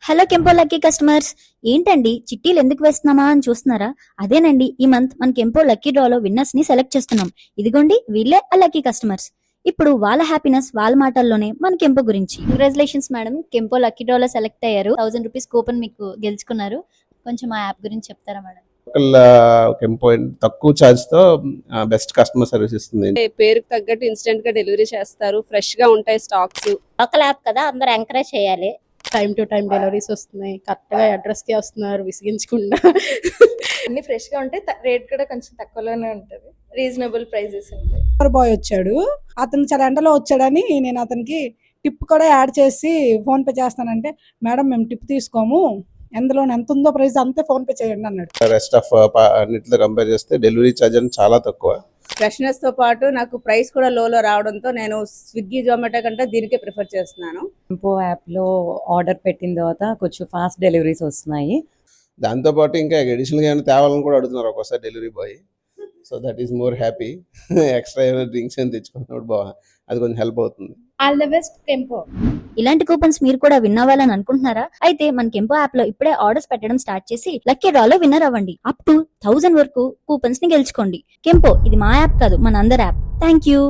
Hello కెంపో lucky customers, ఏంటండి చిట్టీలు ఎందుకు వేస్తున్నామా అని చూస్తున్నారా? అదేనండి, ఈ మంత్ మన కెంపో లక్కీ డ్రాలో విన్నర్స్ ని సెలెక్ట్ చేస్తున్నాం. ఇదిగోండి వీళ్ళే ఆ లక్కీ కస్టమర్స్. ఇప్పుడు వాళ్ళ హ్యాపీనెస్ వాళ్ళ మాటల్లోనే మన కెంపో గురించి. కంగ్రాచులేషన్స్ మేడం, కెంపో లక్కీ డ్రాలో సెలెక్ట్ అయ్యారు. 1000 రూపీస్ కూపన్ మీకు గెలుచుకున్నారు. కొంచెం ఆ యాప్ గురించి చెప్తారా మేడం? కెంపో తక్కువ ఛార్జ్ తో బెస్ట్ కస్టమర్ సర్వీస్ ఇస్తుంది. పేరుకు తగ్గట్టు ఇన్స్టెంట్ గా డెలివరీ చేస్తారు. ఫ్రెష్ గా ఉంటాయి స్టాక్స్. లోకల్ యాప్ కదా, అందరూ ఎంకరేజ్ చేయాలి. టైం టు టైం డెలివరీస్ వస్తున్నాయి, కరెక్ట్ గా అడ్రస్ కి వస్తున్నారు విసిగించకుండా. అన్ని ఫ్రెష్ గా ఉంటాయి, రేట్ కూడా కొంచెం తక్కువలోనే ఉంటది, రీజనబుల్ ప్రైజెస్ ఉంటాయి. బాయ్ వచ్చాడు, అతను చాలా ఎండలో వచ్చాడని నేను అతనికి టిప్ కూడా యాడ్ చేసి ఫోన్ పే చేస్తానంటే, మేడం మేము టిప్ తీసుకోము, ఎందులో ఎంత ఉందో ప్రైస్ అంతే ఫోన్ పే చేయండి అన్నాడు. రెస్ట్ ఆఫ్ అన్నిటితో కంపేర్ చేస్తే డెలివరీ ఛార్జ్ అని చాలా తక్కువ. ఫ్రెష్నెస్ తో పాటు నాకు ప్రైస్ కూడా లోలో రావడంతో నేను స్విగ్గీ జొమాటో కంటే దీనికే ప్రిఫర్ చేస్తున్నాను. కెంపో యాప్ లో ఆర్డర్ పెట్టిన తర్వాత కొంచెం ఫాస్ట్ డెలివరీస్ వస్తున్నాయి. దాంతో పాటు ఇంకా అడిషనల్ గా ఏమైనా తేవాలని కూడా అడుగుతున్నారు ఒక్కోసారి delivery boy. So that is more happy. Extra ఏమైనా డ్రింక్స్ అని తెచ్చుకున్నప్పుడు అది కొంచెం హెల్ప్ అవుతుంది. ఆల్ ద బెస్ట్ కెంపో. ఇలాంటి కూపన్స్ మీరు కూడా విన్ అవ్వాలని అనుకుంటున్నారా? అయితే మన కెంపో యాప్ లో ఇప్పుడే ఆర్డర్స్ పెట్టడం స్టార్ట్ చేసి లక్కీ డ్రాలో విన్నర్ అవ్వండి. అప్ టు 1000 వరకు కూపన్స్ ని గెలుచుకోండి. కెంపో ఇది మా యాప్ కాదు, మన అందరి యాప్. Thank you.